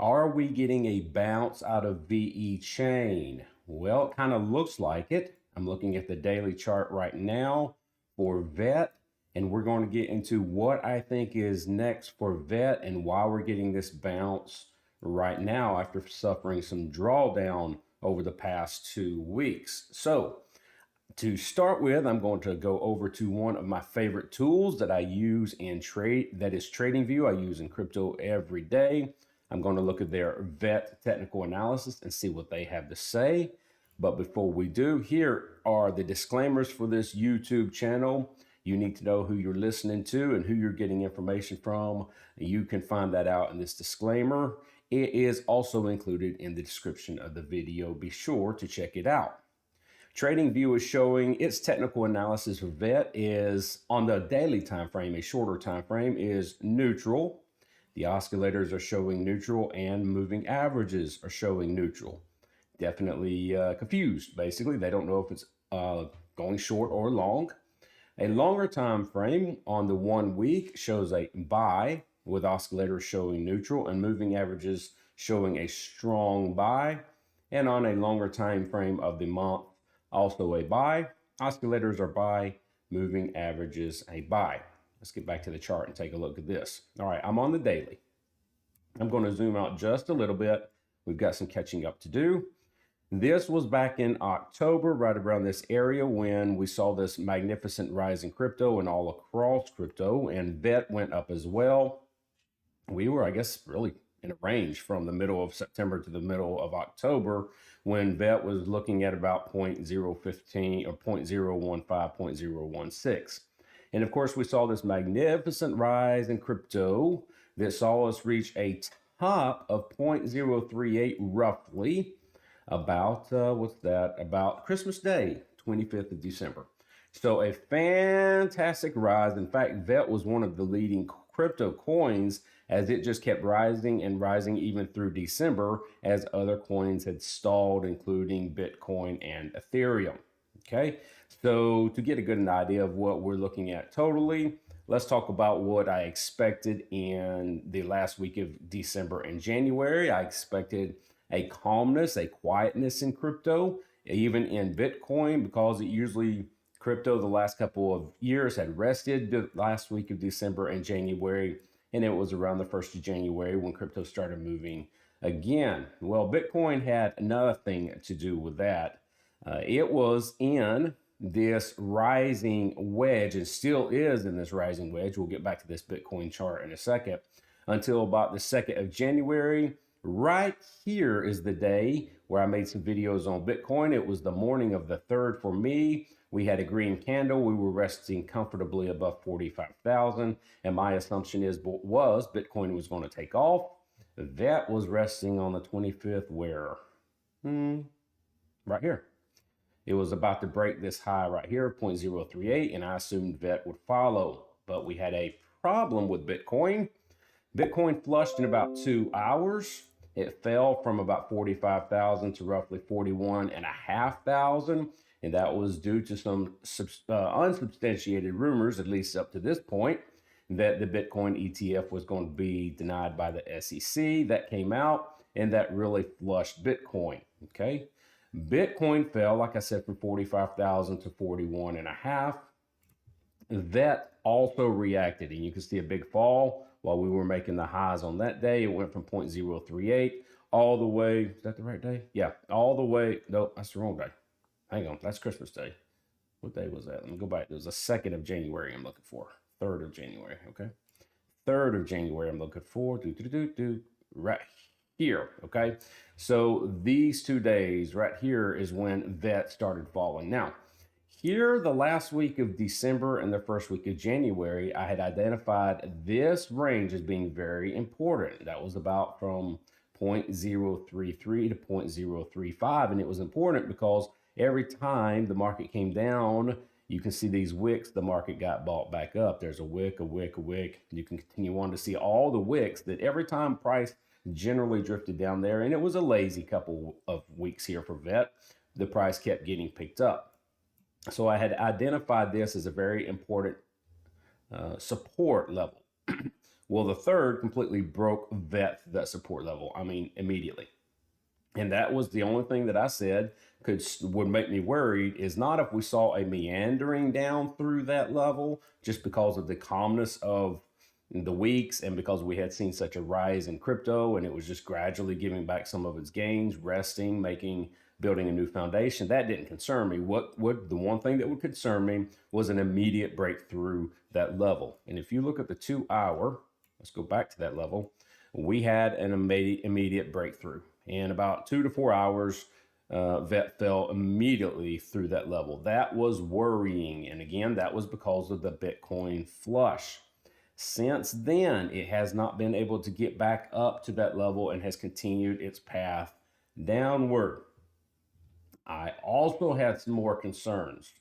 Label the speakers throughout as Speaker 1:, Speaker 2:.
Speaker 1: Are we getting a bounce out of VeChain? Well, it kind of looks like it. I'm looking at the daily chart right now for VET, and we're going to get into what I think is next for VET and why we're getting this bounce right now after suffering some drawdown over the past 2 weeks. So, to start with, I'm going to go over to one of my favorite tools that I use in trade, that is TradingView. I use in crypto every day. I'm going to look at their VET technical analysis and see what they have to say. But before we do, here are the disclaimers for this YouTube channel. You need to know who you're listening to and who you're getting information from. You can find that out in this disclaimer. It is also included in the description of the video. Be sure to check it out. TradingView is showing its technical analysis for VET is on the daily time frame, a shorter time frame, is neutral. The oscillators are showing neutral and moving averages are showing neutral. Definitely confused, basically. They don't know if it's going short or long. A longer time frame on the 1 week shows a buy with oscillators showing neutral and moving averages showing a strong buy. And on a longer time frame of the month, also a buy. Oscillators are buy, moving averages a buy. Let's get back to the chart and take a look at this. All right, I'm on the daily. I'm going to zoom out just a little bit. We've got some catching up to do. This was back in October, right around this area when we saw this magnificent rise in crypto and all across crypto, and VET went up as well. We were, I guess, really in a range from the middle of September to the middle of October when VET was looking at about 0.015 or 0.015, 0.016. And of course, we saw this magnificent rise in crypto that saw us reach a top of 0.038 roughly about, about Christmas Day, 25th of December. So a fantastic rise. In fact, VET was one of the leading crypto coins as it just kept rising and rising even through December as other coins had stalled, including Bitcoin and Ethereum. Okay, so to get a good idea of what we're looking at totally, let's talk about what I expected in the last week of December and January. I expected a calmness, a quietness in crypto, even in Bitcoin, because it usually crypto the last couple of years had rested the last week of December and January, and it was around the 1st of January when crypto started moving again. Well, Bitcoin had another thing to do with that. It was in this rising wedge and still is in this rising wedge. We'll get back to this Bitcoin chart in a second. Until about the 2nd of January. Right here is the day where I made some videos on Bitcoin. It was the morning of the 3rd for me. We had a green candle. We were resting comfortably above 45,000. And my assumption was Bitcoin was going to take off. That was resting on the 25th where? Right here. It was about to break this high right here, 0.038, and I assumed VET would follow. But we had a problem with Bitcoin. Bitcoin flushed in about 2 hours. It fell from about 45,000 to roughly 41,500. And that was due to some unsubstantiated rumors, at least up to this point, that the Bitcoin ETF was going to be denied by the SEC. That came out, and that really flushed Bitcoin, okay? Bitcoin fell, like I said, from 45,000 to 41.5. That also reacted, and you can see a big fall while we were making the highs on that day. It went from 0.038 all the way, is that the right day? Yeah, all the way, nope, that's the wrong day. Hang on, that's Christmas Day. What day was that? Let me go back. It was the 2nd of January I'm looking for. 3rd of January, okay? 3rd of January I'm looking for, right here, okay? So these 2 days right here is when VET started falling. Now, here, the last week of December and the first week of January, I had identified this range as being very important. That was about from 0.033 to 0.035. And it was important because every time the market came down, you can see these wicks, the market got bought back up. There's a wick, a wick, a wick. You can continue on to see all the wicks that every time price generally drifted down there. And it was a lazy couple of weeks here for VET. The price kept getting picked up. So I had identified this as a very important support level. Well, the third completely broke that support level. I mean, immediately. And that was the only thing that I said would make me worried, is not if we saw a meandering down through that level just because of the calmness of the weeks and because we had seen such a rise in crypto and it was just gradually giving back some of its gains, resting, building a new foundation. That didn't concern me. The one thing that would concern me was an immediate breakthrough that level. And if you look at the 2 hour, let's go back to that level. We had an immediate breakthrough. In about 2 to 4 hours, VET fell immediately through that level. That was worrying. And again, that was because of the Bitcoin flush. Since then, it has not been able to get back up to that level and has continued its path downward. I also had some more concerns.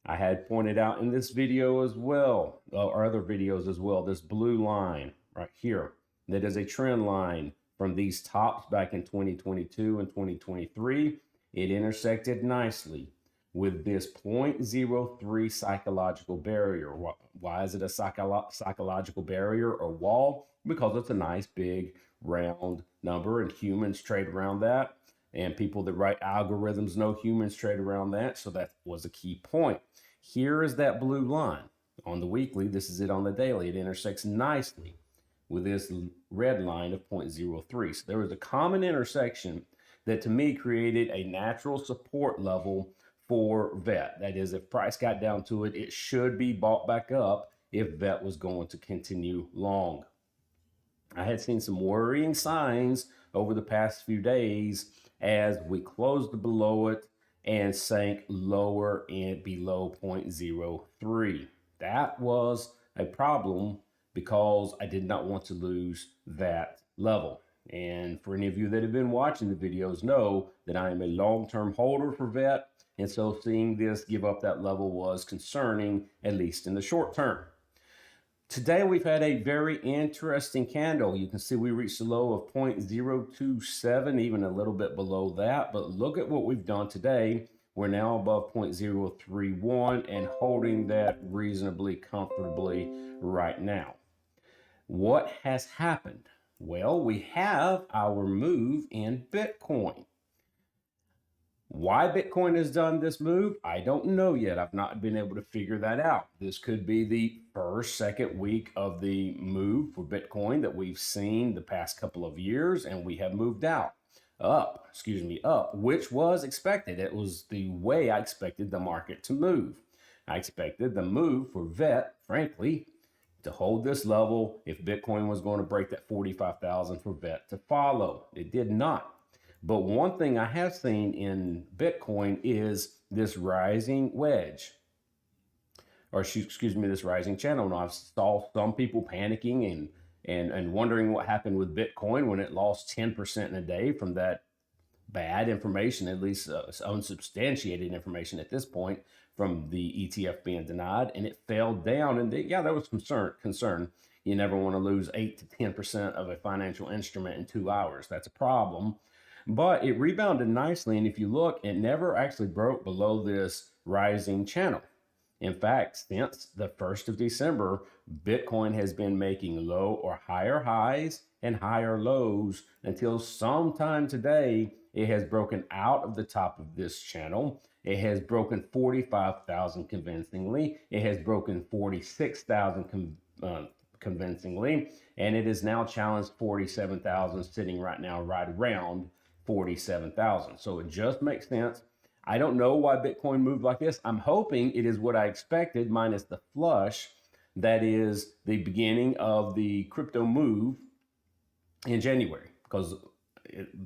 Speaker 1: I had pointed out in this video as well, or other videos as well, this blue line right here, that is a trend line from these tops back in 2022 and 2023. It intersected nicely with this 0.03 psychological barrier. Why is it a psychological barrier or wall? Because it's a nice big round number and humans trade around that. And people that write algorithms know humans trade around that. So that was a key point. Here is that blue line on the weekly. This is it on the daily. It intersects nicely with this red line of 0.03. So there was a common intersection that to me created a natural support level for VET. That is, if price got down to it, it should be bought back up if VET was going to continue long. I had seen some worrying signs over the past few days as we closed below it and sank lower and below 0.03. That was a problem because I did not want to lose that level. And for any of you that have been watching the videos know that I am a long-term holder for VET. And so seeing this give up that level was concerning, at least in the short term. Today, we've had a very interesting candle. You can see we reached a low of 0.027, even a little bit below that. But look at what we've done today. We're now above 0.031 and holding that reasonably comfortably right now. What has happened? Well, we have our move in Bitcoin. Why Bitcoin has done this move, I don't know yet. I've not been able to figure that out. This could be the second week of the move for Bitcoin that we've seen the past couple of years, and we have moved up, which was expected. It was the way I expected the market to move. I expected the move for VET, frankly, to hold this level if Bitcoin was going to break that 45,000 for VET to follow. It did not. But one thing I have seen in Bitcoin is this rising wedge, or this rising channel. Now, I've saw some people panicking and wondering what happened with Bitcoin when it lost 10% in a day from that bad information, at least unsubstantiated information at this point from the ETF being denied, and it fell down. And yeah, there was concern. You never want to lose 8 to 10% of a financial instrument in 2 hours. That's a problem. But it rebounded nicely, and if you look, it never actually broke below this rising channel. In fact, since the 1st of December, Bitcoin has been making low or higher highs and higher lows until sometime today, it has broken out of the top of this channel. It has broken 45,000 convincingly. It has broken 46,000 convincingly, and it is now challenged 47,000, sitting right now right around 47,000. So it just makes sense. I don't know why Bitcoin moved like this. I'm hoping it is what I expected, minus the flush. That is the beginning of the crypto move in January, because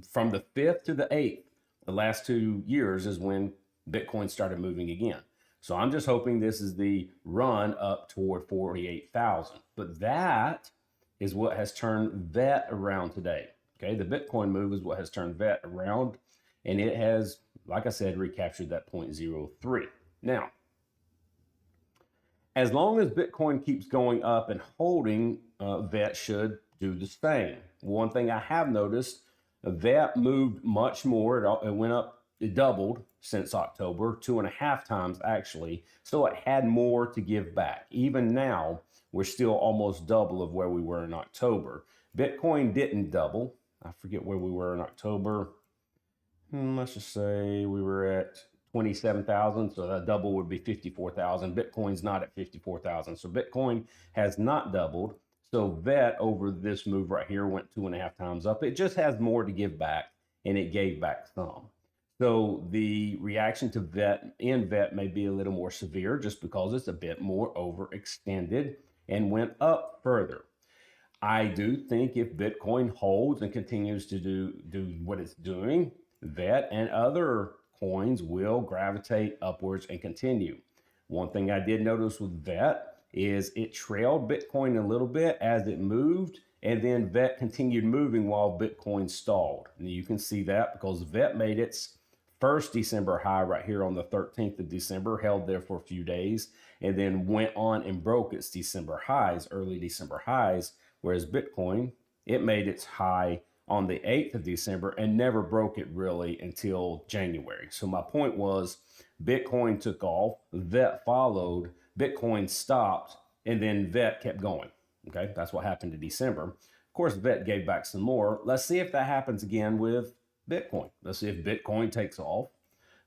Speaker 1: from the 5th to the 8th, the last 2 years is when Bitcoin started moving again. So I'm just hoping this is the run up toward 48,000. But that is what has turned VET around today. Okay, the Bitcoin move is what has turned VET around, and it has, like I said, recaptured that 0.03. Now, as long as Bitcoin keeps going up and holding, VET should do the same. One thing I have noticed, VET moved much more. It went up it doubled since October, 2.5 times actually. So it had more to give back. Even now, we're still almost double of where we were in October. Bitcoin didn't double. I forget where we were in October. Let's just say we were at 27,000. So that double would be 54,000. Bitcoin's not at 54,000. So Bitcoin has not doubled. So VET over this move right here went 2.5 times up. It just has more to give back, and it gave back some. So the reaction to VET may be a little more severe just because it's a bit more overextended and went up further. I do think if Bitcoin holds and continues to do what it's doing, VET and other coins will gravitate upwards and continue. One thing I did notice with VET is it trailed Bitcoin a little bit as it moved, and then VET continued moving while Bitcoin stalled. And you can see that because VET made its first December high right here on the 13th of December, held there for a few days, and then went on and broke its December highs, early December highs, whereas Bitcoin, it made its high on the 8th of December and never broke it really until January. So my point was Bitcoin took off, VET followed, Bitcoin stopped, and then VET kept going. Okay, that's what happened in December. Of course, VET gave back some more. Let's see if that happens again with Bitcoin. Let's see if Bitcoin takes off.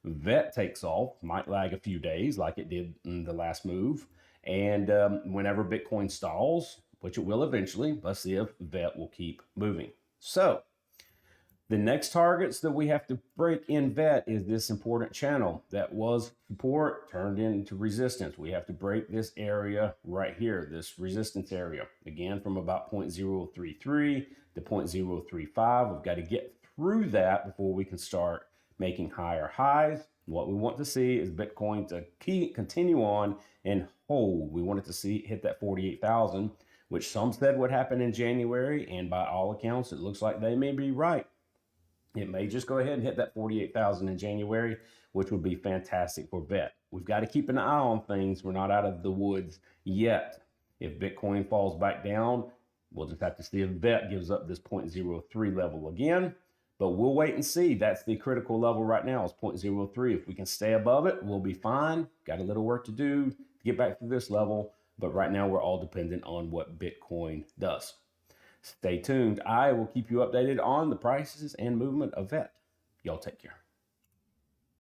Speaker 1: VET takes off, might lag a few days like it did in the last move. And whenever Bitcoin stalls, which it will eventually, let's see if VET will keep moving. So the next targets that we have to break in VET is this important channel that was support turned into resistance. We have to break this area right here, this resistance area. Again, from about 0.033 to 0.035. We've got to get through that before we can start making higher highs. What we want to see is Bitcoin to continue on and hold. We wanted to see hit that 48,000, which some said would happen in January, and by all accounts, it looks like they may be right. It may just go ahead and hit that 48,000 in January, which would be fantastic for VET. We've got to keep an eye on things. We're not out of the woods yet. If Bitcoin falls back down, we'll just have to see if VET gives up this 0.03 level again. But we'll wait and see. That's the critical level right now is 0.03. If we can stay above it, we'll be fine. Got a little work to do to get back to this level. But right now, we're all dependent on what Bitcoin does. Stay tuned. I will keep you updated on the prices and movement of VET. Y'all take care.